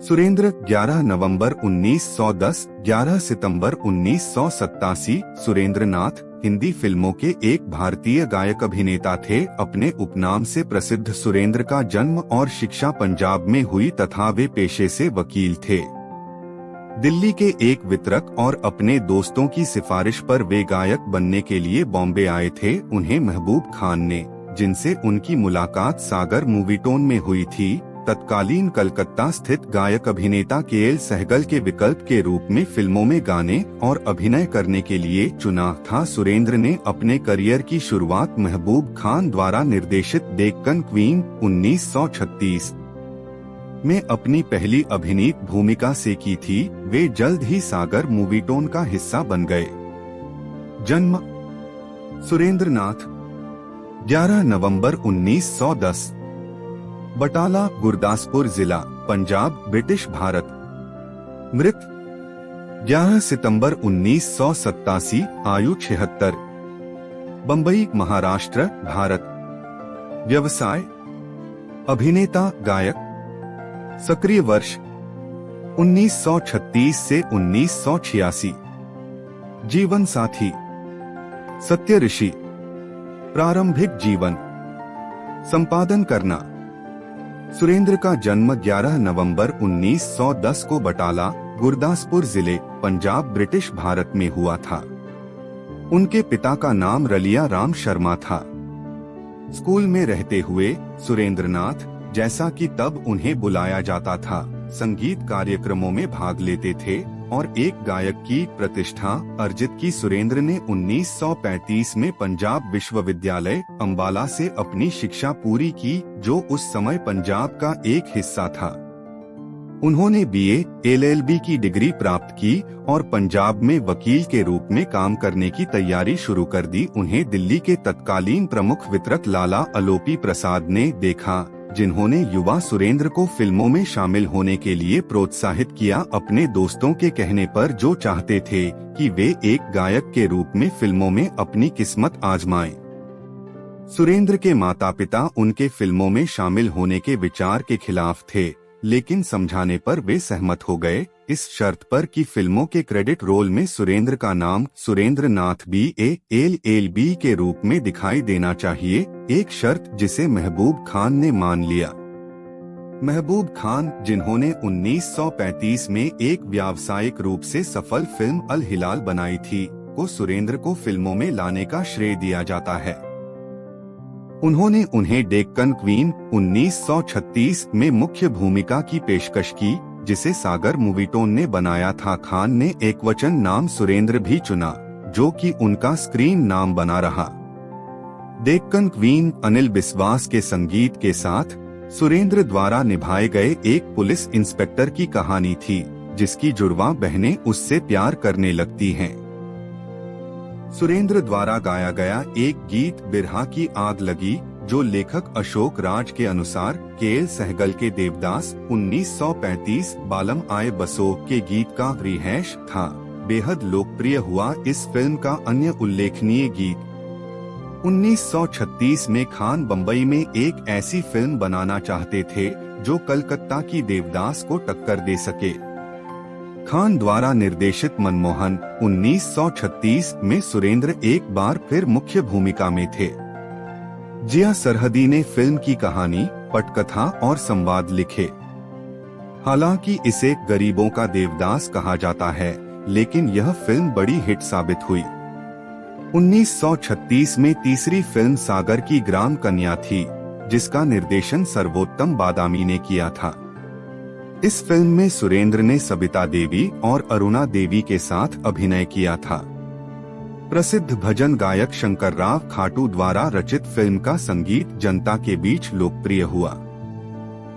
सुरेंद्र 11 नवंबर 1910, 11 सितंबर 1987। सुरेंद्र नाथ हिंदी फिल्मों के एक भारतीय गायक अभिनेता थे। अपने उपनाम से प्रसिद्ध सुरेंद्र का जन्म और शिक्षा पंजाब में हुई तथा वे पेशे से वकील थे। दिल्ली के एक वितरक और अपने दोस्तों की सिफारिश पर वे गायक बनने के लिए बॉम्बे आए थे। उन्हें महबूब खान ने, जिनसे उनकी मुलाकात सागर मूवीटोन में हुई थी, तत्कालीन कलकत्ता स्थित गायक अभिनेता केएल सहगल के विकल्प के रूप में फिल्मों में गाने और अभिनय करने के लिए चुना था। सुरेंद्र ने अपने करियर की शुरुआत महबूब खान द्वारा निर्देशित डेक्कन क्वीन 1936 में अपनी पहली अभिनीत भूमिका से की थी। वे जल्द ही सागर मूवीटोन का हिस्सा बन गए। जन्म सुरेंद्र नाथ 11 नवंबर 1910, बटाला, गुरदासपुर जिला, पंजाब, ब्रिटिश भारत। मृत 11 सितंबर 1987, आयु 76, बंबई, महाराष्ट्र, भारत। व्यवसाय अभिनेता, गायक। सक्रिय वर्ष 1936 से 1986। जीवन साथी सत्य ऋषि। प्रारंभिक जीवन। संपादन करना। सुरेंद्र का जन्म 11 नवंबर 1910 को बटाला, गुरदासपुर जिले, पंजाब, ब्रिटिश भारत में हुआ था। उनके पिता का नाम रलिया राम शर्मा था। स्कूल में रहते हुए सुरेंद्र नाथ, जैसा कि तब उन्हें बुलाया जाता था, संगीत कार्यक्रमों में भाग लेते थे और एक गायक की प्रतिष्ठा अर्जित की। सुरेंद्र ने 1935 में पंजाब विश्वविद्यालय अंबाला से अपनी शिक्षा पूरी की, जो उस समय पंजाब का एक हिस्सा था। उन्होंने बीए, एलएलबी की डिग्री प्राप्त की और पंजाब में वकील के रूप में काम करने की तैयारी शुरू कर दी। उन्हें दिल्ली के तत्कालीन प्रमुख वितरक लाला अलोपी प्रसाद ने देखा, जिन्होंने युवा सुरेंद्र को फिल्मों में शामिल होने के लिए प्रोत्साहित किया, अपने दोस्तों के कहने पर, जो चाहते थे कि वे एक गायक के रूप में फिल्मों में अपनी किस्मत आजमाएं। सुरेंद्र के माता-पिता उनके फिल्मों में शामिल होने के विचार के खिलाफ थे, लेकिन समझाने पर वे सहमत हो गए, इस शर्त पर कि फिल्मों के क्रेडिट रोल में सुरेंद्र का नाम सुरेंद्र नाथ BA LLB के रूप में दिखाई देना चाहिए, एक शर्त जिसे महबूब खान ने मान लिया। महबूब खान, जिन्होंने 1935 में एक व्यावसायिक रूप से सफल फिल्म अल हिलाल बनाई थी, को सुरेंद्र को फिल्मों में लाने का श्रेय दिया जाता है। उन्होंने उन्हें डेक्कन क्वीन 1936 में मुख्य भूमिका की पेशकश की, जिसे सागर मूवीटोन ने बनाया था। खान ने एकवचन नाम सुरेंद्र भी चुना, जो कि उनका स्क्रीन नाम बना रहा। डेक्कन क्वीन अनिल बिस्वास के संगीत के साथ सुरेंद्र द्वारा निभाए गए एक पुलिस इंस्पेक्टर की कहानी थी, जिसकी जुड़वा बहनें उससे प्यार करने लगती हैं। सुरेंद्र द्वारा गाया गया एक गीत बिरहा की आग लगी, जो लेखक अशोक राज के अनुसार केएल सहगल के देवदास 1935 बालम आए बसो के गीत का रिहैश था, बेहद लोकप्रिय हुआ। इस फिल्म का अन्य उल्लेखनीय गीत 1936 में खान बंबई में एक ऐसी फिल्म बनाना चाहते थे जो कलकत्ता की देवदास को टक्कर दे सके। खान द्वारा निर्देशित मनमोहन 1936 में सुरेंद्र एक बार फिर मुख्य भूमिका में थे। जिया सरहदी ने फिल्म की कहानी, पटकथा और संवाद लिखे। हालांकि इसे गरीबों का देवदास कहा जाता है, लेकिन यह फिल्म बड़ी हिट साबित हुई। 1936 में तीसरी फिल्म सागर की ग्राम कन्या थी, जिसका निर्देशन सर्वोत्तम बादामी ने किया था। इस फिल्म में सुरेंद्र ने सबिता देवी और अरुणा देवी के साथ अभिनय किया था। प्रसिद्ध भजन गायक शंकरराव खाटू द्वारा रचित फिल्म का संगीत जनता के बीच लोकप्रिय हुआ।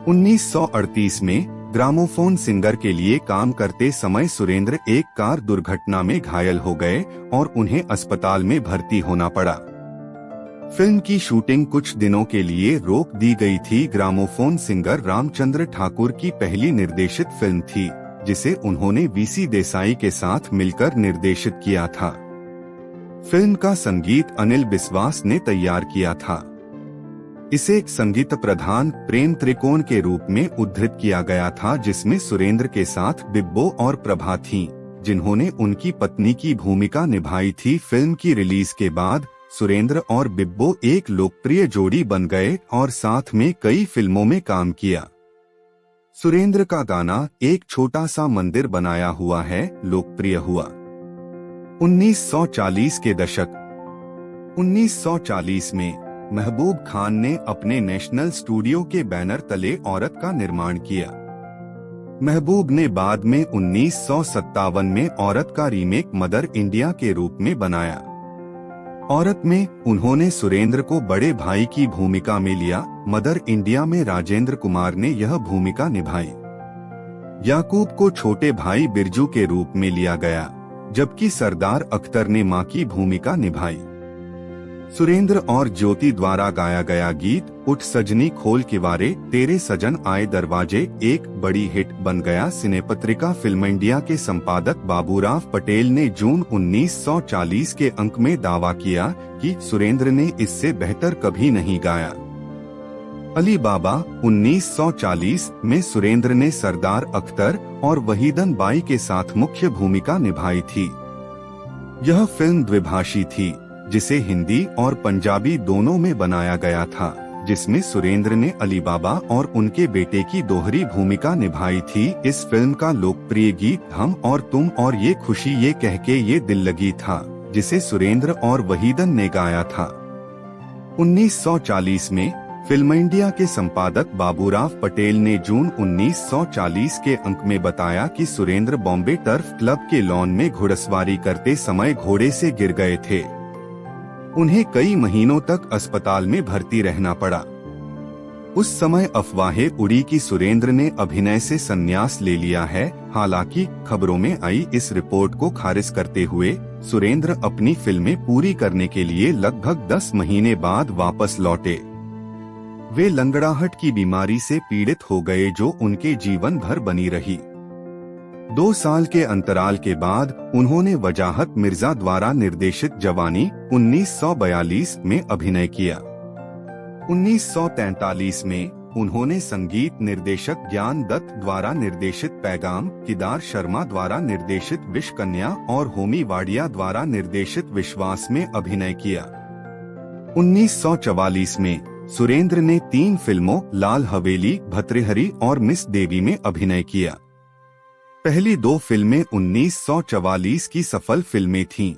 1938 में ग्रामोफोन सिंगर के लिए काम करते समय सुरेंद्र एक कार दुर्घटना में घायल हो गए और उन्हें अस्पताल में भर्ती होना पड़ा। फिल्म की शूटिंग कुछ दिनों के लिए रोक दी गई थी। ग्रामोफोन सिंगर रामचंद्र ठाकुर की पहली निर्देशित फिल्म थी, जिसे उन्होंने वीसी देसाई के साथ मिलकर निर्देशित किया था। फिल्म का संगीत अनिल बिस्वास ने तैयार किया था। इसे एक संगीत प्रधान प्रेम त्रिकोण के रूप में उद्धृत किया गया था, जिसमें सुरेंद्र के साथ बिब्बो और प्रभा थीं, जिन्होंने उनकी पत्नी की भूमिका निभाई थी। फिल्म की रिलीज के बाद सुरेंद्र और बिब्बो एक लोकप्रिय जोड़ी बन गए और साथ में कई फिल्मों में काम किया। सुरेंद्र का गाना एक छोटा सा मंदिर बनाया हुआ है लोकप्रिय हुआ। 1940 के दशक 1940 में महबूब खान ने अपने नेशनल स्टूडियो के बैनर तले औरत का निर्माण किया। महबूब ने बाद में 1957 में औरत का रीमेक मदर इंडिया के रूप में बनाया। औरत में उन्होंने सुरेंद्र को बड़े भाई की भूमिका में लिया। मदर इंडिया में राजेंद्र कुमार ने यह भूमिका निभाई। याकूब को छोटे भाई बिरजू के रूप में लिया गया, जबकि सरदार अख्तर ने मां की भूमिका निभाई। सुरेंद्र और ज्योति द्वारा गाया गया गीत उठ सजनी खोल किवारे तेरे सजन आए दरवाजे एक बड़ी हिट बन गया। सिनेपत्रिका फिल्म इंडिया के संपादक बाबूराव पटेल ने जून 1940 के अंक में दावा किया कि सुरेंद्र ने इससे बेहतर कभी नहीं गाया। अली बाबा 1940 में सुरेंद्र ने सरदार अख्तर और वहीदन बाई के साथ मुख्य भूमिका निभाई थी। यह फिल्म द्विभाषी थी, जिसे हिंदी और पंजाबी दोनों में बनाया गया था, जिसमें सुरेंद्र ने अली बाबा और उनके बेटे की दोहरी भूमिका निभाई थी। इस फिल्म का लोकप्रिय गीत हम और तुम और ये खुशी ये कह के ये दिल लगी था, जिसे सुरेंद्र और वहीदन ने गाया था। 1940 में फिल्म इंडिया के संपादक बाबूराव पटेल ने जून 1940 के अंक में बताया कि सुरेंद्र बॉम्बे टर्फ क्लब के लॉन में घुड़सवारी करते समय घोड़े से गिर गए थे। उन्हें कई महीनों तक अस्पताल में भर्ती रहना पड़ा। उस समय अफवाहें उड़ी कि सुरेंद्र ने अभिनय से संन्यास ले लिया है। हालांकि खबरों में आई इस रिपोर्ट को खारिज करते हुए सुरेंद्र अपनी फिल्में पूरी करने के लिए लगभग 10 महीने बाद वापस लौटे। वे लंगड़ाहट की बीमारी से पीड़ित हो गए, जो उनके जीवन भर बनी रही। 2 साल के अंतराल के बाद उन्होंने वजाहत मिर्जा द्वारा निर्देशित जवानी 1942 में अभिनय किया। 1943 में उन्होंने संगीत निर्देशक ज्ञान दत्त द्वारा निर्देशित पैगाम, केदार शर्मा द्वारा निर्देशित विष कन्या और होमी वाडिया द्वारा निर्देशित विश्वास में अभिनय किया। 1944 में सुरेंद्र ने 3 फिल्मों लाल हवेली, भतृहरि और मिस देवी में अभिनय किया। पहली 2 फिल्में 1944 की सफल फिल्में थीं।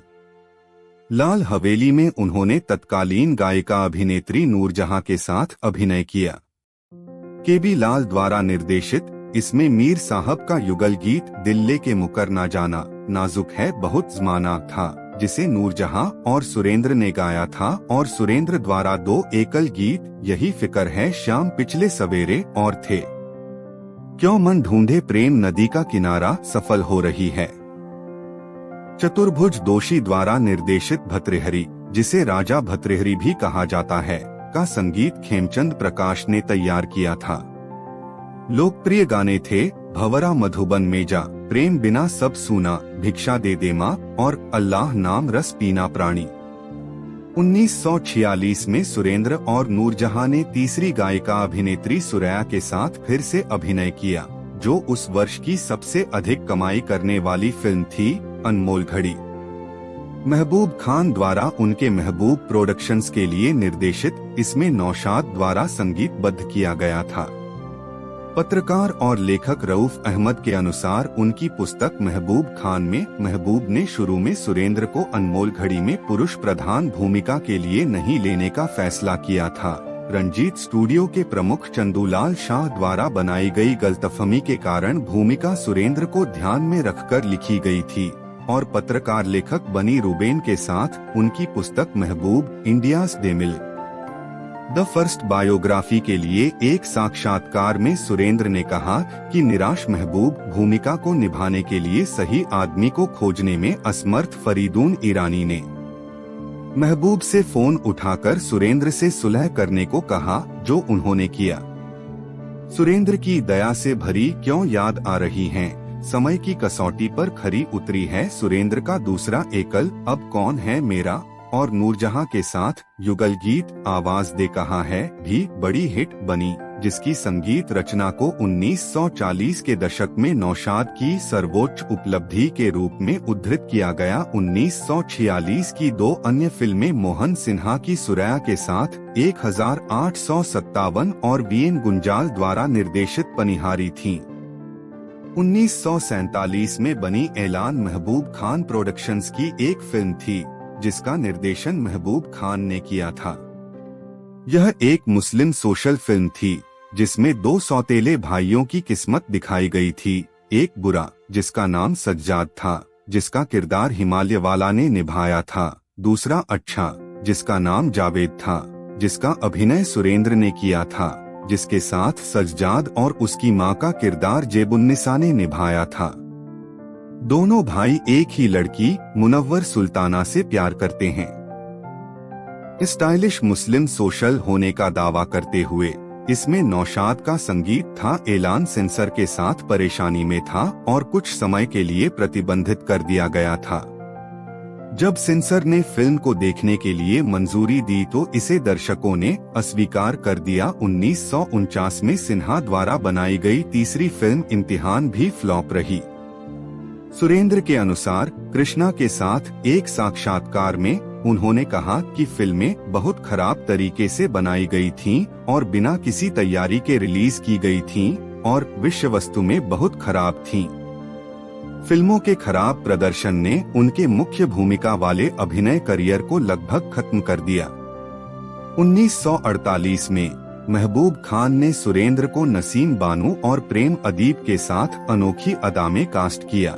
लाल हवेली में उन्होंने तत्कालीन गायिका अभिनेत्री नूरजहां के साथ अभिनय किया। केबी लाल द्वारा निर्देशित इसमें मीर साहब का युगल गीत दिल लेके मुकर ना जाना नाजुक है बहुत ज़माना था, जिसे नूरजहां और सुरेंद्र ने गाया था, और सुरेंद्र द्वारा 2 एकल गीत यही फिक्र है शाम पिछले सवेरे और थे क्यों मन ढूंढे प्रेम नदी का किनारा सफल हो रही है। चतुर्भुज दोषी द्वारा निर्देशित भतृहरि, जिसे राजा भतृहरि भी कहा जाता है, का संगीत खेमचंद प्रकाश ने तैयार किया था। लोकप्रिय गाने थे भंवरा मधुबन में जा, प्रेम बिना सब सूना, भिक्षा दे दे माँ और अल्लाह नाम रस पीना प्राणी। 1946 में सुरेंद्र और नूरजहां ने तीसरी गायिका अभिनेत्री सुरैया के साथ फिर से अभिनय किया, जो उस वर्ष की सबसे अधिक कमाई करने वाली फिल्म थी, अनमोल घड़ी। महबूब खान द्वारा उनके महबूब प्रोडक्शंस के लिए निर्देशित इसमें नौशाद द्वारा संगीतबद्ध किया गया था। पत्रकार और लेखक रऊफ अहमद के अनुसार उनकी पुस्तक महबूब खान में महबूब ने शुरू में सुरेंद्र को अनमोल घड़ी में पुरुष प्रधान भूमिका के लिए नहीं लेने का फैसला किया था। रंजीत स्टूडियो के प्रमुख चंदूलाल शाह द्वारा बनाई गई गलतफहमी के कारण भूमिका सुरेंद्र को ध्यान में रखकर लिखी गई थी, और पत्रकार लेखक बनी रूबेन के साथ उनकी पुस्तक महबूब इंडियाज डेमिल द फर्स्ट बायोग्राफी के लिए एक साक्षात्कार में सुरेंद्र ने कहा कि निराश महबूब भूमिका को निभाने के लिए सही आदमी को खोजने में असमर्थ फरीदून ईरानी ने महबूब से फोन उठाकर सुरेंद्र से सुलह करने को कहा, जो उन्होंने किया। सुरेंद्र की दया से भरी क्यों याद आ रही हैं, समय की कसौटी पर खरी उतरी है सुरेंद्र का दूसरा एकल अब कौन है मेरा, और नूरजहां के साथ युगल गीत आवाज दे कहा है भी बड़ी हिट बनी, जिसकी संगीत रचना को 1940 के दशक में नौशाद की सर्वोच्च उपलब्धि के रूप में उद्धृत किया गया। 1946 की दो अन्य फिल्में मोहन सिन्हा की सुरैया के साथ 1857 और वीएन गुंजाल द्वारा निर्देशित पनिहारी थीं। 1947 में बनी ऐलान महबूब खान प्रोडक्शंस की एक फिल्म थी, जिसका निर्देशन महबूब खान ने किया था। यह एक मुस्लिम सोशल फिल्म थी, जिसमें दो सौतेले भाइयों की किस्मत दिखाई गई थी। एक बुरा, जिसका नाम सज्जाद था, जिसका किरदार हिमालय वाला ने निभाया था। दूसरा अच्छा, जिसका नाम जावेद था, जिसका अभिनय सुरेंद्र ने किया था, जिसके साथ सज्जाद और उसकी मां का किरदार जेबुन्निसा ने निभाया था। दोनों भाई एक ही लड़की मुनव्वर सुल्ताना से प्यार करते हैं। स्टाइलिश मुस्लिम सोशल होने का दावा करते हुए इसमें नौशाद का संगीत था। ऐलान सेंसर के साथ परेशानी में था और कुछ समय के लिए प्रतिबंधित कर दिया गया था। जब सेंसर ने फिल्म को देखने के लिए मंजूरी दी तो इसे दर्शकों ने अस्वीकार कर दिया। 1949 में सिन्हा द्वारा बनाई गई तीसरी फिल्म इम्तिहान भी फ्लॉप रही। सुरेंद्र के अनुसार कृष्णा के साथ एक साक्षात्कार में उन्होंने कहा कि फिल्में बहुत खराब तरीके से बनाई गई थीं और बिना किसी तैयारी के रिलीज की गई थीं और विषय वस्तु में बहुत खराब थीं। फिल्मों के खराब प्रदर्शन ने उनके मुख्य भूमिका वाले अभिनय करियर को लगभग खत्म कर दिया। 1948 में महबूब खान ने सुरेंद्र को नसीम बानू और प्रेम अदीब के साथ अनोखी अदा में कास्ट किया।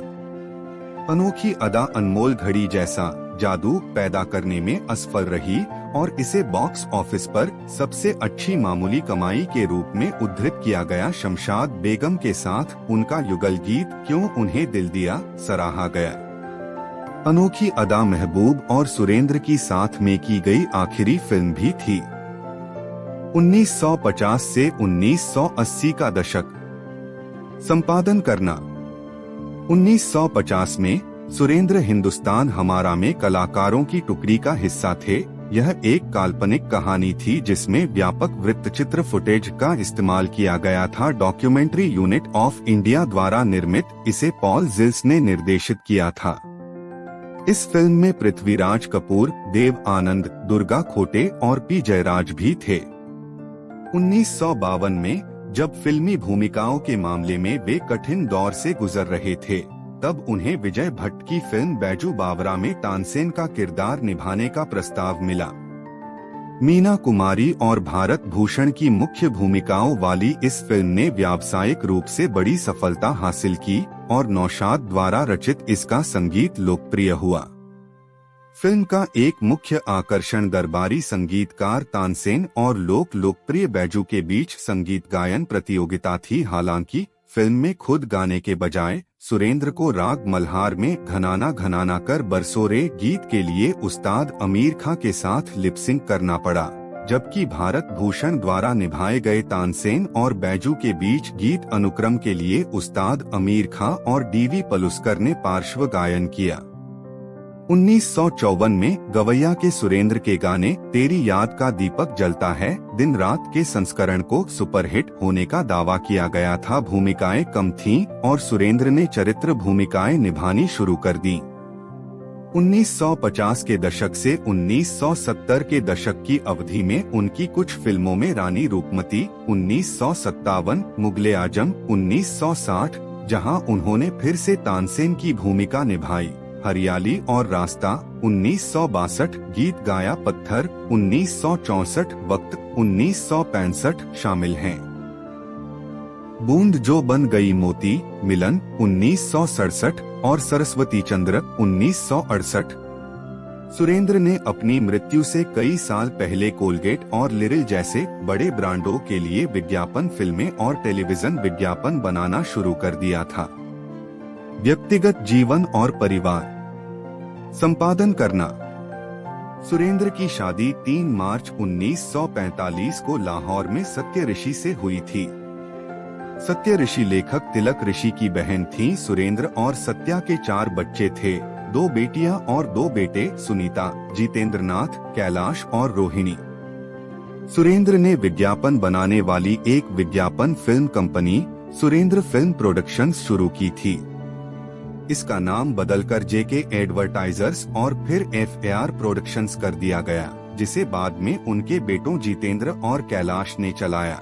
अनोखी अदा अनमोल घड़ी जैसा जादू पैदा करने में असफल रही और इसे बॉक्स ऑफिस पर सबसे अच्छी मामूली कमाई के रूप में उद्धृत किया गया। शमशाद बेगम के साथ उनका युगल गीत क्यों उन्हें दिल दिया सराहा गया। अनोखी अदा महबूब और सुरेंद्र की साथ में की गई आखिरी फिल्म भी थी। 1950 से 1980 का दशक। संपादन करना। 1950 में सुरेंद्र हिंदुस्तान हमारा में कलाकारों की टुकड़ी का हिस्सा थे। यह एक काल्पनिक कहानी थी जिसमें व्यापक वृत्तचित्र फुटेज का इस्तेमाल किया गया था। डॉक्यूमेंट्री यूनिट ऑफ इंडिया द्वारा निर्मित इसे पॉल जिल्स ने निर्देशित किया था। इस फिल्म में पृथ्वीराज कपूर, देव आनंद, दुर्गा खोटे और पी जयराज भी थे। 1952 में जब फिल्मी भूमिकाओं के मामले में वे कठिन दौर से गुजर रहे थे, तब उन्हें विजय भट्ट की फिल्म बैजू बावरा में तानसेन का किरदार निभाने का प्रस्ताव मिला। मीना कुमारी और भारत भूषण की मुख्य भूमिकाओं वाली इस फिल्म ने व्यावसायिक रूप से बड़ी सफलता हासिल की और नौशाद द्वारा रचित इसका संगीत लोकप्रिय हुआ। फिल्म का एक मुख्य आकर्षण दरबारी संगीतकार तानसेन और लोकप्रिय बैजू के बीच संगीत गायन प्रतियोगिता थी। हालांकि फिल्म में खुद गाने के बजाय सुरेंद्र को राग मल्हार में घनाना घनाना कर बरसोरे गीत के लिए उस्ताद अमीर खां के साथ लिपसिंग करना पड़ा, जबकि भारत भूषण द्वारा निभाए गए तानसेन और बैजू के बीच गीत अनुक्रम के लिए उस्ताद अमीर खां और डीवी पलुस्कर ने पार्श्व गायन किया। 1954 में गवैया के सुरेंद्र के गाने तेरी याद का दीपक जलता है दिन रात के संस्करण को सुपरहिट होने का दावा किया गया था। भूमिकाएं कम थीं और सुरेंद्र ने चरित्र भूमिकाएं निभानी शुरू कर दी। 1950 के दशक से 1970 के दशक की अवधि में उनकी कुछ फिल्मों में रानी रूपमती 1957, मुगले आजम 1960, जहां उन्होंने फिर से तानसेन की भूमिका निभाई, हरियाली और रास्ता 1962, गीत गाया पत्थर 1964, वक्त 1965 शामिल हैं। बूंद जो बन गई मोती, मिलन 1967 और सरस्वती चंद्र 1968। सुरेंद्र ने अपनी मृत्यु से कई साल पहले कोलगेट और लिरिल जैसे बड़े ब्रांडों के लिए विज्ञापन फिल्में और टेलीविजन विज्ञापन बनाना शुरू कर दिया था। व्यक्तिगत जीवन और परिवार। संपादन करना। सुरेंद्र की शादी 3 मार्च 1945 को लाहौर में सत्य ऋषि से हुई थी। सत्य ऋषि लेखक तिलक ऋषि की बहन थीं। सुरेंद्र और सत्या के 4 बच्चे थे, 2 बेटियां और 2 बेटे सुनीता, जितेंद्रनाथ, कैलाश और रोहिणी। सुरेंद्र ने विज्ञापन बनाने वाली एक विज्ञापन film company Surendra film productions शुरू की थी। इसका नाम बदलकर जेके एडवर्टाइजर्स और फिर FAR प्रोडक्शंस कर दिया गया, जिसे बाद में उनके बेटों जितेंद्र और कैलाश ने चलाया।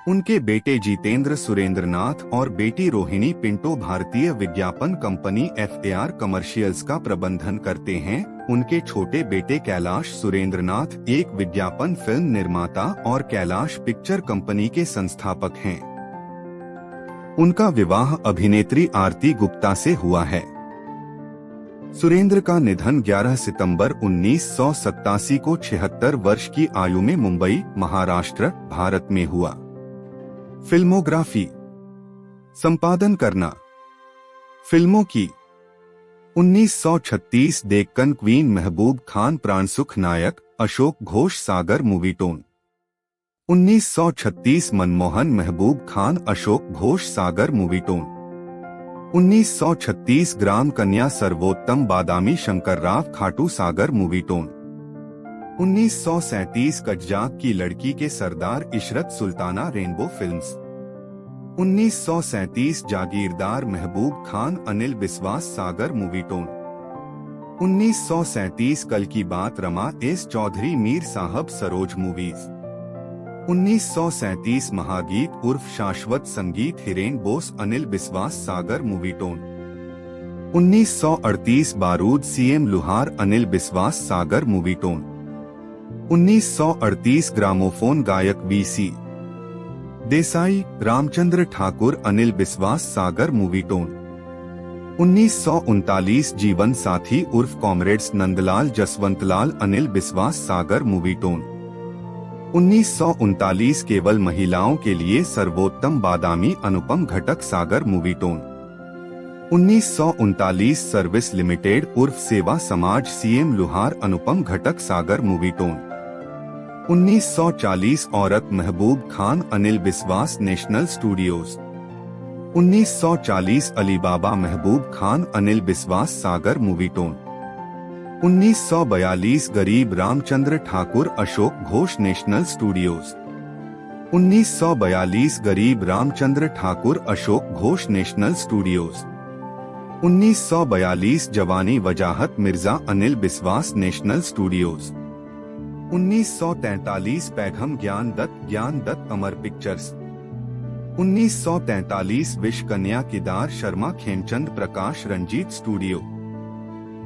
उनके बेटे जितेंद्र सुरेंद्रनाथ और बेटी रोहिणी पिंटो भारतीय विज्ञापन कंपनी FAR कमर्शियल्स का प्रबंधन करते हैं। उनके छोटे बेटे कैलाश सुरेंद्रनाथ एक विज्ञापन फिल्म निर्माता और कैलाश पिक्चर कंपनी के संस्थापक हैं। उनका विवाह अभिनेत्री आरती गुप्ता से हुआ है। सुरेंद्र का निधन 11 सितंबर 1987 को 76 वर्ष की आयु में मुंबई, महाराष्ट्र, भारत में हुआ। फिल्मोग्राफी। संपादन करना। फिल्मों की 1936 डेक्कन क्वीन महबूब खान प्राणसुख नायक, अशोक घोष सागर मूवीटोन। 1936 मनमोहन महबूब खान अशोक घोष सागर मूवीटोन। 1936 ग्राम कन्या सर्वोत्तम बादामी शंकरराव खाटू सागर मूवीटोन। 1937 कज्जाक की लड़की के सरदार इशरत सुल्ताना रेनबो फिल्म्स। 1937 जागीरदार महबूब खान अनिल बिस्वास सागर मूवीटोन। 1937 कल की बात रमा एस चौधरी मीर साहब सरोज मूवीज। 1937 महागीत उर्फ शाश्वत संगीत हिरेन बोस अनिल बिस्वास सागर मूवीटोन। 1938 बारूद CM लुहार अनिल बिस्वास सागर मूवीटोन। 1938 ग्रामोफोन गायक VC देसाई रामचंद्र ठाकुर अनिल बिस्वास सागर मूवीटोन। 1939 जीवन साथी उर्फ कॉमरेड्स नंदलाल जसवंतलाल अनिल बिस्वास सागर मूवीटोन। 1939 केवल महिलाओं के लिए सर्वोत्तम बादामी अनुपम घटक सागर मूवीटोन। 1939 सर्विस लिमिटेड उर्फ सेवा समाज CM लुहार अनुपम घटक सागर मूवीटोन। 1940 औरत महबूब खान अनिल बिस्वास national studios. 1940 Alibaba Mehboob Khan Anil बिस्वास सागर मूवीटोन। 1942 गरीब रामचंद्र ठाकुर अशोक घोष नेशनल स्टूडियोज। 1942 गरीब रामचंद्र ठाकुर अशोक घोष नेशनल स्टूडियोज। 1942 जवानी वजाहत मिर्जा अनिल बिस्वास नेशनल स्टूडियोज। 1943 पैघम ज्ञान दत्त अमर पिक्चर्स। 1943 विश कन्या केदार शर्मा खेमचंद प्रकाश रंजीत स्टूडियो।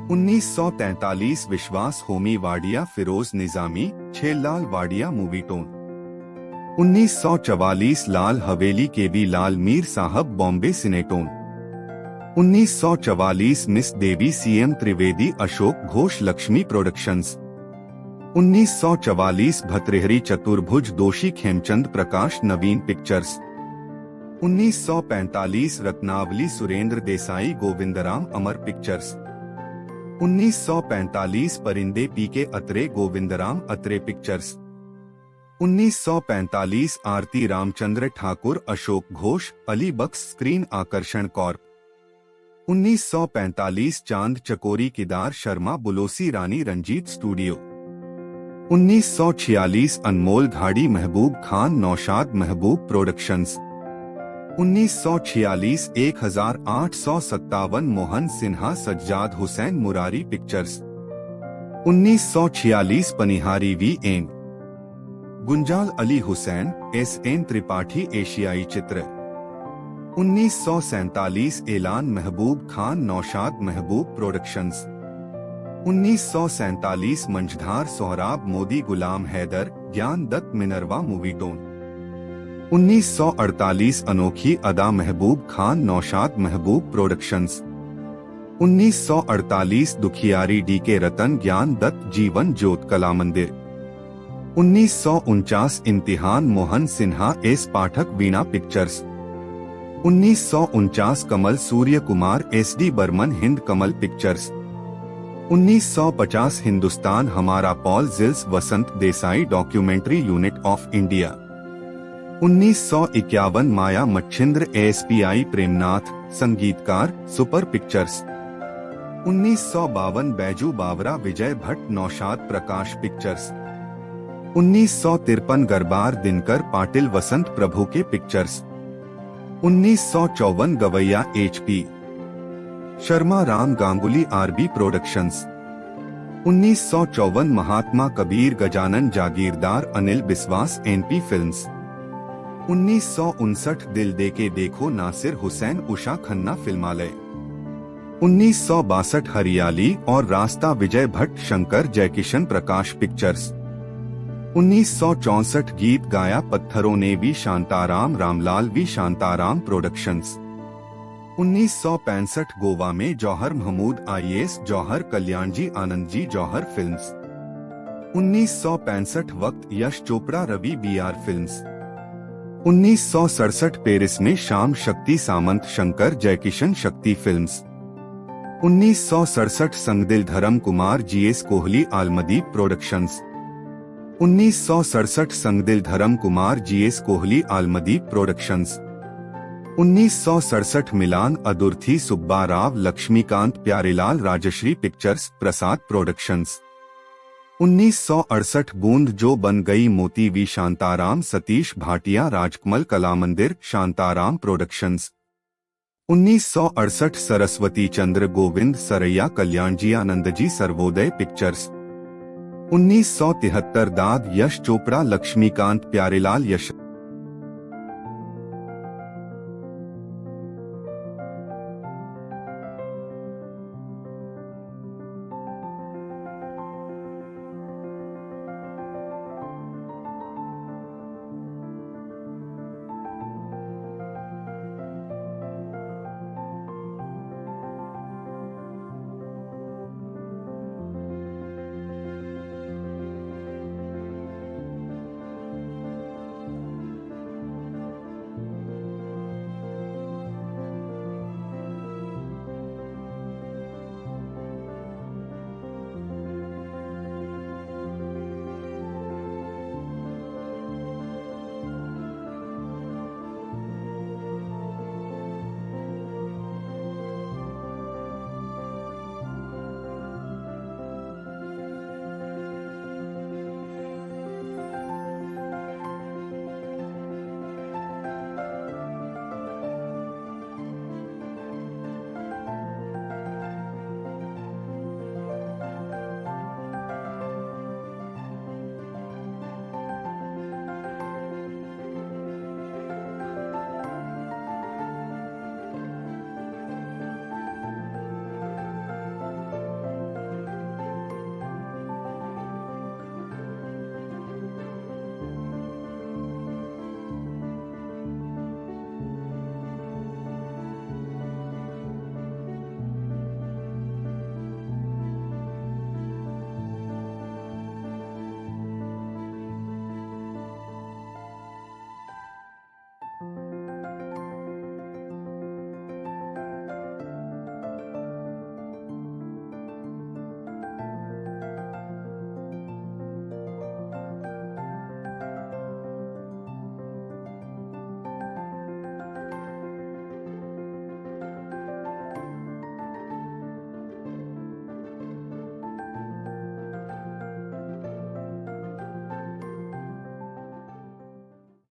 1943 विश्वास होमी वाडिया फिरोज निजामी छेललाल वाडिया मूवीटोन। 1944 लाल हवेली KB लाल मीर साहब बॉम्बे सिनेटोन। 1944 मिस देवी CM त्रिवेदी अशोक घोष लक्ष्मी प्रोडक्शंस। 1944 भतृहरि चतुर्भुज दोषी खेमचंद प्रकाश नवीन पिक्चर्स। 1945 रत्नावली सुरेंद्र देसाई गोविंदराम अमर पिक्चर्स। 1945 परिंदे PK अत्रे गोविंदराम अत्रे पिक्चर्स। 1945 आरती रामचंद्र ठाकुर अशोक घोष अली बक्स स्क्रीन आकर्षण कॉर्प। 1945 चांद चकोरी केदार शर्मा बुलोसी रानी रंजीत स्टूडियो। 1946 अनमोल घाड़ी महबूब खान नौशाद महबूब प्रोडक्शंस। 1946 1857 मोहन सिन्हा सज्जाद हुसैन मुरारी पिक्चर्स। 1946 पनिहारी VN गुंजाल अली हुसैन SN त्रिपाठी एशियाई चित्र। 1947 ऐलान महबूब खान नौशाद महबूब प्रोडक्शंस। 1947 मंझधार सोहराब मोदी गुलाम हैदर ज्ञान दत्त मिनरवा मूवीटोन। 1948 अनोखी अदा महबूब खान नौशाद महबूब प्रोडक्शंस। 1948 दुखियारी DK रतन ज्ञान दत्त जीवन ज्योत कला मंदिर। 1949 इम्तिहान मोहन सिन्हा S पाठक वीणा पिक्चर्स। 1949 कमल सूर्य कुमार SD बर्मन हिंद कमल पिक्चर्स। 1950 हिंदुस्तान हमारा Paul Jill's Vasant Desai documentary unit of India. 1951 Maya Machhindra ASPI Premnath संगीतकार सुपर पिक्चर्स। 1952 बैजू बावरा विजय भट्ट नौशाद प्रकाश पिक्चर्स। 1953 गरबार दिनकर पाटिल वसंत प्रभु के पिक्चर्स। 1954 गवैया HP Sharma Ram Ganguly RB productions. 1954 महात्मा कबीर गजानन जागीरदार अनिल बिस्वास NP फिल्म्स। 1959 दिल दे के देखो नासिर हुसैन उषा खन्ना फिल्मालय। 1962 हरियाली और Raasta Vijay Bhatt Shankar Jaikishan Prakash pictures. 1964 Geet Gaya Patharon Ne V Shantaram Ramlal V Shantaram productions. 1965 Goa में Johar Mehmood IAS Johar Kalyanji Anandji Johar films. 1965 Waqt Yash Chopra Ravi BR films. 1967 Paris में शाम शक्ति सामंत शंकर जयकिशन शक्ति films. 1967 Sangdil Dharam Kumar GS Kohli Alamdeep productions. 1967 Sangdil Dharam Kumar GS Kohli Alamdeep productions. 1967 Milan Adurthi Subba Rao Laxmikant Pyarelal Rajshri pictures Prasad productions. 1968 Boond Jo Ban Gayi Moti V Shantaram Satish Bhatia Rajkamal Kalamandir Shantaram productions. 1968 Saraswatichandra Govind Saraiya Kalyanji Anandji Sarvodaya pictures. 1973 दाद यश चोपड़ा लक्ष्मीकांत प्यारेलाल यश